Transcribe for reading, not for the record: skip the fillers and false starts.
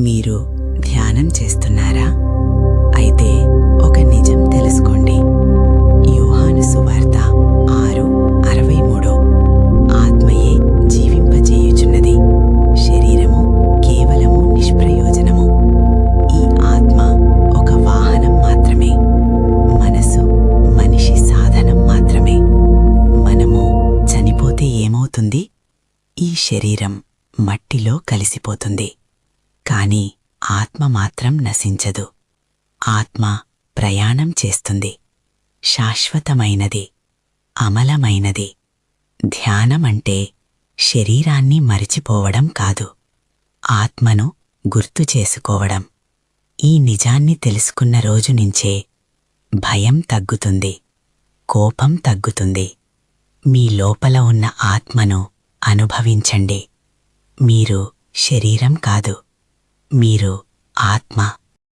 మీరు ధ్యానం చేస్తున్నారా? అయితే ఒక నిజం తెలుసుకోండి. యోహాను సువార్త 6:63 ఆత్మయే జీవింపజేయుచున్నది, శరీరము కేవలము నిష్ప్రయోజనము. ఈ ఆత్మ ఒక వాహనం మాత్రమే, మనసు మనిషి సాధనం మాత్రమే. మనము చనిపోతే ఏమవుతుంది? ఈ శరీరం మట్టిలో కలిసిపోతుంది. కాని ఆత్మ మాత్రం నశించదు. ఆత్మ ప్రయాణం చేస్తుంది, శాశ్వతమైనది, అమలమైనది. ధ్యానమంటే శరీరాన్ని మరిచిపోవడం కాదు, ఆత్మను గుర్తు చేసుకోవడం. ఈ నిజాన్ని తెలుసుకున్న రోజు నుంచే భయం తగ్గుతుంది, కోపం తగ్గుతుంది. మీ లోపల ఉన్న ఆత్మను అనుభవించండి. మీరు శరీరం కాదు, మీరు ఆత్మ.